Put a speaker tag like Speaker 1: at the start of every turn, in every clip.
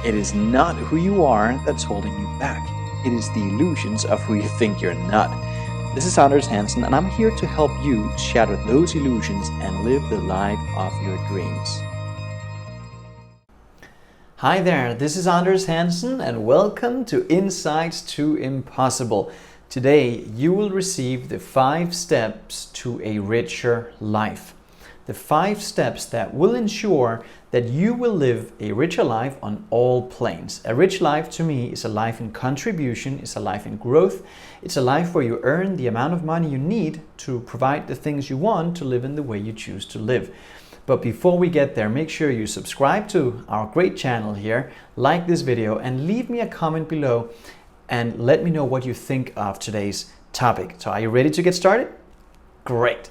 Speaker 1: It is not who you are that's holding you back. It is the illusions of who you think you're not. This is Anders Hansen, and I'm here to help you shatter those illusions and live the life of your dreams.
Speaker 2: Hi there, this is Anders Hansen, and welcome to Insights to Impossible. Today, you will receive the 5 steps to a richer life. The 5 steps that will ensure that you will live a richer life on all planes. A rich life to me is a life in contribution, it's a life in growth, it's a life where you earn the amount of money you need to provide the things you want to live in the way you choose to live. But before we get there, make sure you subscribe to our great channel here, like this video, and leave me a comment below and let me know what you think of today's topic. So are you ready to get started? Great.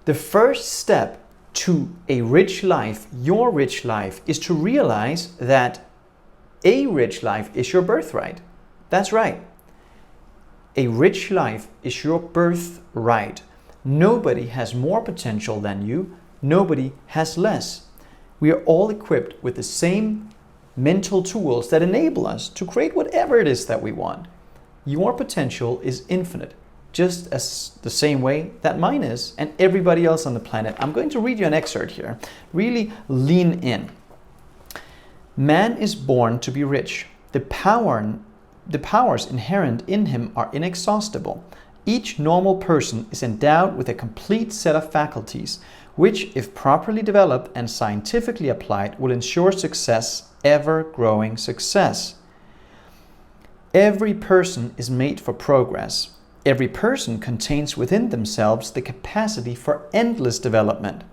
Speaker 2: The first step to a rich life, your rich life, is to realize that a rich life is your birthright. That's right. A rich life is your birthright. Nobody has more potential than you. Nobody has less. We are all equipped with the same mental tools that enable us to create whatever it is that we want. Your potential is infinite, just as the same way that mine is and everybody else on the planet. I'm going to read you an excerpt here. Really lean in. Man is born to be rich. The powers inherent in him are inexhaustible. Each normal person is endowed with a complete set of faculties, which, if properly developed and scientifically applied, will ensure success, ever-growing success. Every person is made for progress. Every person contains within themselves the capacity for endless development.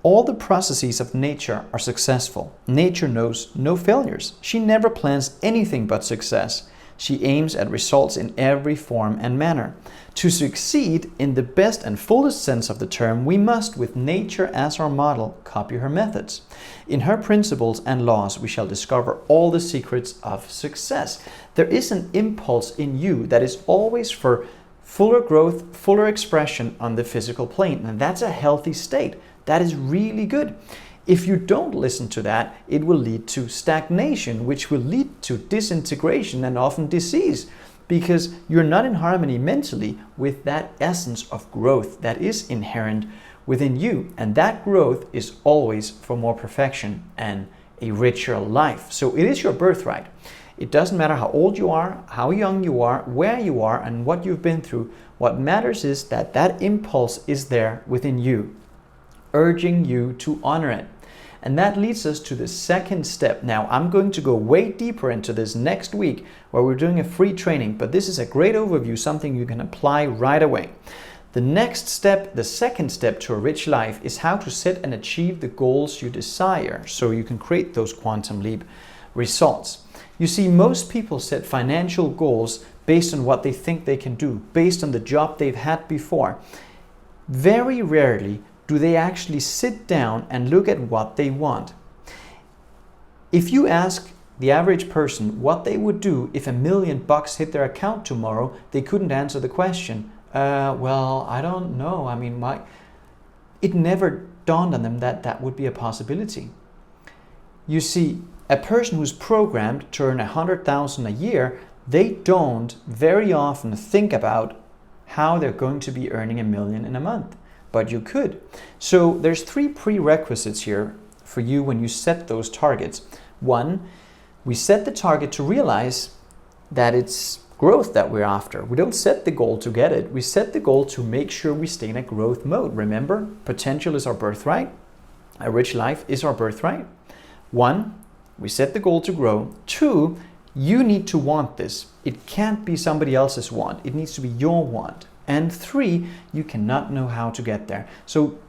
Speaker 2: All the processes of nature are successful. Nature knows no failures. She never plans anything but success. She aims at results in every form and manner. To succeed in the best and fullest sense of the term, we must, with nature as our model, copy her methods. In her principles and laws, we shall discover all the secrets of success. There is an impulse in you that is always for fuller growth, fuller expression on the physical plane, and that's a healthy state. That is really good. If you don't listen to that, it will lead to stagnation, which will lead to disintegration and often disease, because you're not in harmony mentally with that essence of growth that is inherent within you. And that growth is always for more perfection and a richer life. So it is your birthright. It doesn't matter how old you are, how young you are, where you are, and what you've been through. What matters is that that impulse is there within you, urging you to honor it. And that leads us to the second step. Now, I'm going to go way deeper into this next week where we're doing a free training, but this is a great overview, something you can apply right away. The next step, the second step to a rich life, is how to set and achieve the goals you desire so you can create those quantum leap results. You see, most people set financial goals based on what they think they can do, based on the job they've had before. Very rarely do they actually sit down and look at what they want. If you ask the average person what they would do if $1 million hit their account tomorrow, they couldn't answer the question. Well, I don't know. I mean, it never dawned on them that that would be a possibility. You see, a person who's programmed to earn $100,000 a year, they don't very often think about how they're going to be earning $1 million in a month. But you could. So there's 3 prerequisites here for you when you set those targets. 1, we set the target to realize that it's growth that we're after. We don't set the goal to get it. We set the goal to make sure we stay in a growth mode. Remember, potential is our birthright. A rich life is our birthright. 1, we set the goal to grow. 2, you need to want this. It can't be somebody else's want. It needs to be your want. And 3, you cannot know how to get there. So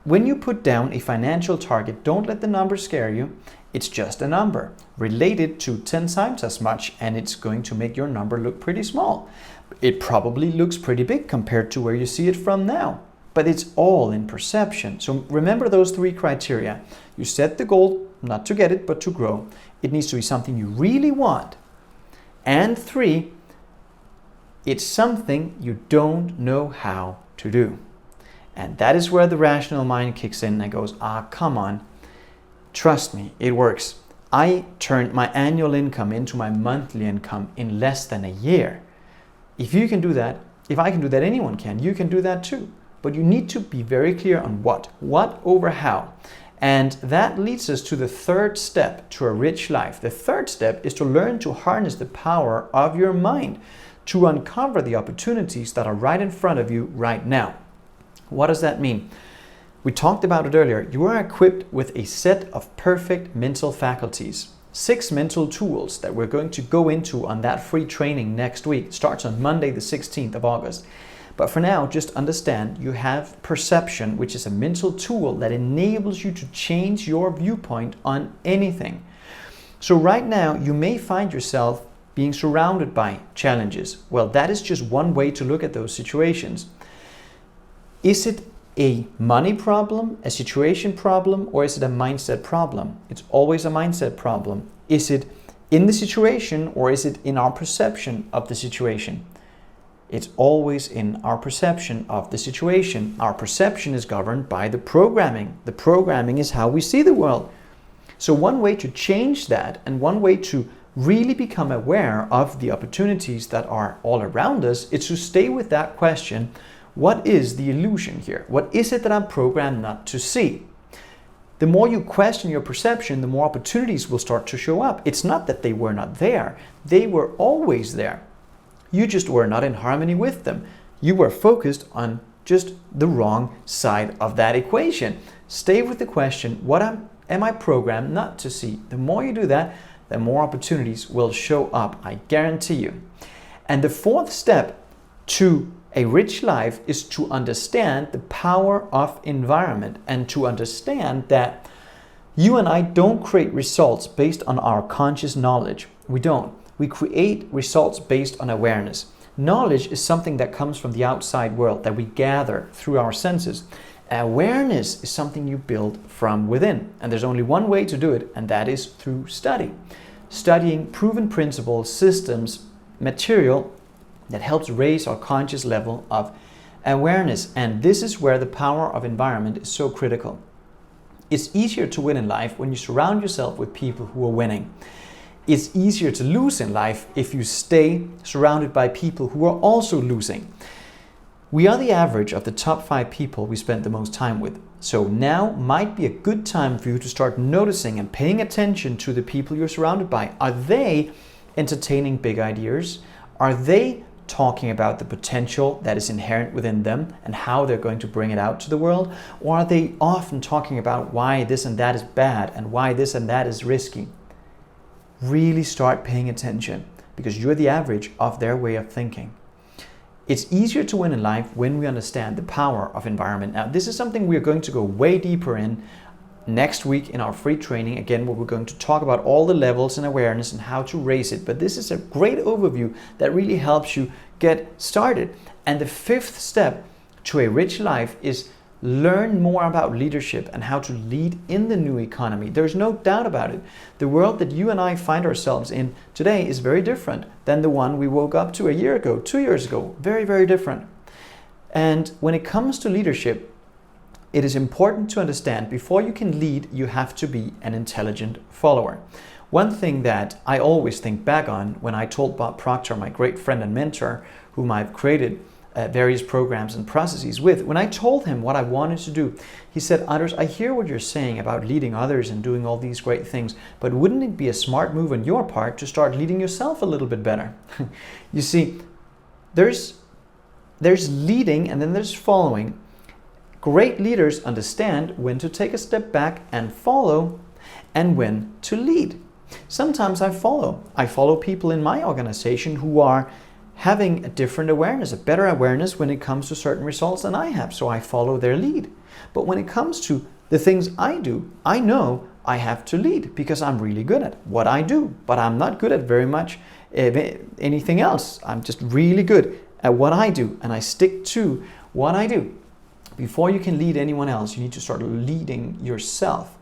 Speaker 2: when you put down a financial target, don't let the number scare you. It's just a number related to 10 times as much, and it's going to make your number look pretty small. It probably looks pretty big compared to where you see it from now, but it's all in perception. So remember those 3 criteria. You set the goal not to get it, but to grow. It needs to be something you really want. And 3, it's something you don't know how to do. And that is where the rational mind kicks in and goes, come on, trust me, it works. I turned my annual income into my monthly income in less than a year. If you can do that, if I can do that, anyone can. You can do that too. But you need to be very clear on what over how. And that leads us to the third step to a rich life. The third step is to learn to harness the power of your mind to uncover the opportunities that are right in front of you right now. What does that mean? We talked about it earlier. You are equipped with a set of perfect mental faculties. 6 mental tools that we're going to go into on that free training next week. It starts on Monday, the 16th of August. But for now, just understand you have perception, which is a mental tool that enables you to change your viewpoint on anything. So right now, you may find yourself being surrounded by challenges. Well, that is just one way to look at those situations. Is it a money problem, a situation problem, or is it a mindset problem? It's always a mindset problem. Is it in the situation, or is it in our perception of the situation? It's always in our perception of the situation. Our perception is governed by the programming. The programming is how we see the world. So one way to change that, and one way to really become aware of the opportunities that are all around us, is to stay with that question: what is the illusion here? What is it that I'm programmed not to see? The more you question your perception, the more opportunities will start to show up. It's not that they were not there. They were always there. You just were not in harmony with them. You were focused on just the wrong side of that equation. Stay with the question: what am I programmed not to see? The more you do that, the more opportunities will show up, I guarantee you. And the fourth step to a rich life is to understand the power of environment, and to understand that you and I don't create results based on our conscious knowledge. We don't. We create results based on awareness. Knowledge is something that comes from the outside world that we gather through our senses. Awareness is something you build from within. And there's only one way to do it, and that is through study. Studying proven principles, systems, material that helps raise our conscious level of awareness. And this is where the power of environment is so critical. It's easier to win in life when you surround yourself with people who are winning. It's easier to lose in life if you stay surrounded by people who are also losing. We are the average of the top 5 people we spend the most time with. So now might be a good time for you to start noticing and paying attention to the people you're surrounded by. Are they entertaining big ideas? Are they talking about the potential that is inherent within them and how they're going to bring it out to the world? Or are they often talking about why this and that is bad and why this and that is risky? Really start paying attention, because you're the average of their way of thinking. It's easier to win in life when we understand the power of environment. Now, this is something we're going to go way deeper in next week in our free training, again, where we're going to talk about all the levels and awareness and how to raise it. But this is a great overview that really helps you get started. And the 5th step to a rich life is learn more about leadership and how to lead in the new economy. There's no doubt about it. The world that you and I find ourselves in today is very different than the one we woke up to a year ago, 2 years ago. Very, very different. And when it comes to leadership, it is important to understand before you can lead, you have to be an intelligent follower. One thing that I always think back on when I told Bob Proctor, my great friend and mentor, whom I've created various programs and processes with, when I told him what I wanted to do, he said, "Anders, I hear what you're saying about leading others and doing all these great things, but wouldn't it be a smart move on your part to start leading yourself a little bit better?" You see, there's leading and then there's following. Great leaders understand when to take a step back and follow, and when to lead. Sometimes I follow people in my organization who are having a different awareness, a better awareness when it comes to certain results than I have, so I follow their lead. But when it comes to the things I do, I know I have to lead because I'm really good at what I do, but I'm not good at very much anything else. I'm just really good at what I do, and I stick to what I do. Before you can lead anyone else, you need to start leading yourself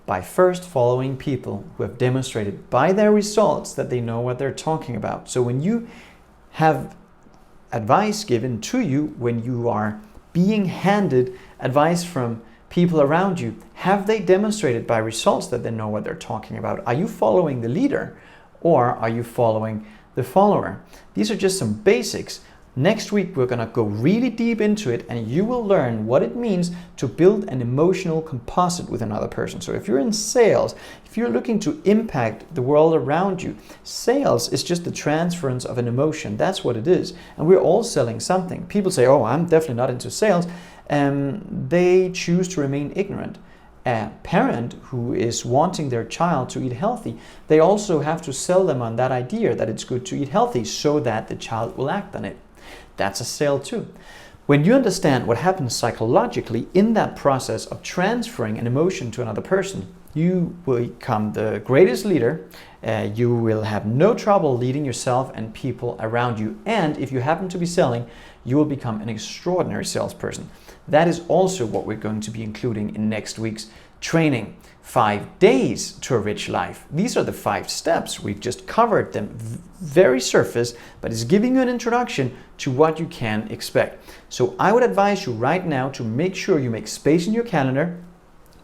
Speaker 2: by first following people who have demonstrated by their results that they know what they're talking about. So when you have advice given to you, when you are being handed advice from people around you, have they demonstrated by results that they know what they're talking about? Are you following the leader or are you following the follower? These are just some basics. Next week, we're going to go really deep into it and you will learn what it means to build an emotional composite with another person. So if you're in sales, if you're looking to impact the world around you, sales is just the transference of an emotion. That's what it is. And we're all selling something. People say, oh, I'm definitely not into sales. They choose to remain ignorant. A parent who is wanting their child to eat healthy, they also have to sell them on that idea that it's good to eat healthy so that the child will act on it. That's a sale too. When you understand what happens psychologically in that process of transferring an emotion to another person, you will become the greatest leader. You will have no trouble leading yourself and people around you. And if you happen to be selling, you will become an extraordinary salesperson. That is also what we're going to be including in next week's training. 5 days to a rich life. These are the 5 steps. We've just covered them very surface, but it's giving you an introduction to what you can expect. So I would advise you right now to make sure you make space in your calendar,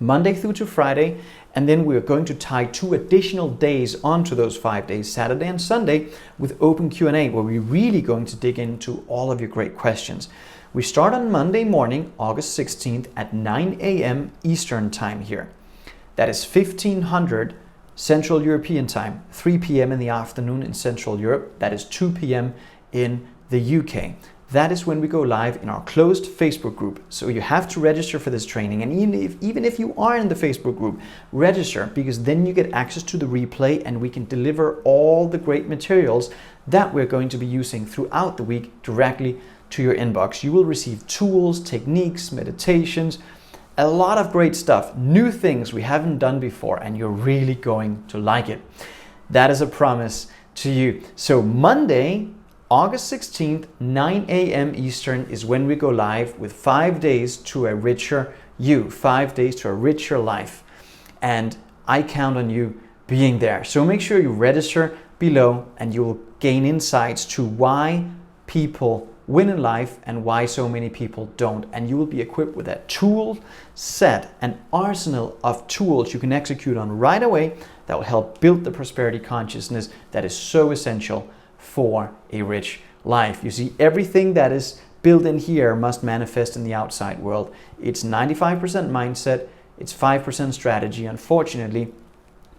Speaker 2: Monday through to Friday, and then we're going to tie 2 additional days onto those 5 days, Saturday and Sunday, with open Q&A, where we're really going to dig into all of your great questions. We start on Monday morning, August 16th at 9 a.m. Eastern time here. That is 1500 Central European time, 3 p.m. in the afternoon in Central Europe. That is 2 p.m. in the UK. That is when we go live in our closed Facebook group. So you have to register for this training. And even if you are in the Facebook group, register, because then you get access to the replay and we can deliver all the great materials that we're going to be using throughout the week directly to your inbox. You will receive tools, techniques, meditations, a lot of great stuff, new things we haven't done before, and you're really going to like it. That is a promise to you. So Monday, August 16th, 9 a.m. Eastern is when we go live with 5 days to a richer you, 5 days to a richer life. And I count on you being there. So make sure you register below and you will gain insights to why people win in life and why so many people don't. And you will be equipped with a tool set, an arsenal of tools you can execute on right away that will help build the prosperity consciousness that is so essential for a rich life. You see, everything that is built in here must manifest in the outside world. It's 95% mindset, it's 5% strategy. Unfortunately,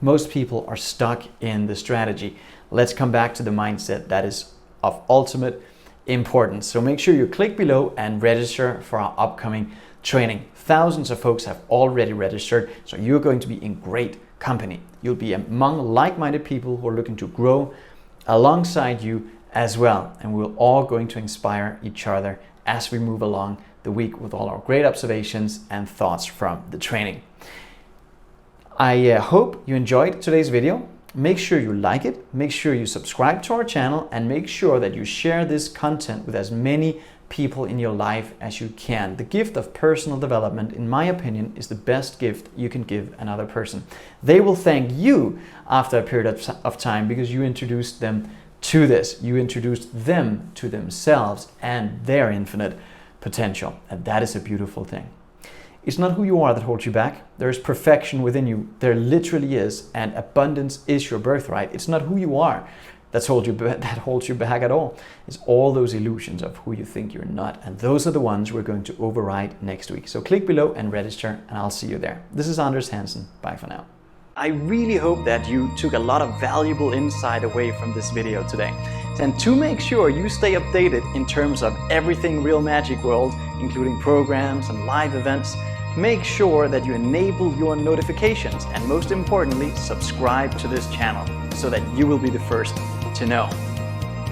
Speaker 2: most people are stuck in the strategy. Let's come back to the mindset that is of ultimate importance. So make sure you click below and register for our upcoming training. Thousands of folks have already registered, so you're going to be in great company. You'll be among like-minded people who are looking to grow alongside you as well. And we're all going to inspire each other as we move along the week with all our great observations and thoughts from the training. I hope you enjoyed today's video. Make sure you like it, make sure you subscribe to our channel, and make sure that you share this content with as many people in your life as you can. The gift of personal development, in my opinion, is the best gift you can give another person. They will thank you after a period of time because you introduced them to this. You introduced them to themselves and their infinite potential. And that is a beautiful thing. It's not who you are that holds you back. There is perfection within you. There literally is, and abundance is your birthright. It's not who you are that holds you back at all. It's all those illusions of who you think you're not, and those are the ones we're going to override next week. So click below and register, and I'll see you there. This is Anders Hansen. Bye for now. I really hope that you took a lot of valuable insight away from this video today. And to make sure you stay updated in terms of everything Real Magic World, including programs and live events, make sure that you enable your notifications and most importantly, subscribe to this channel so that you will be the first to know.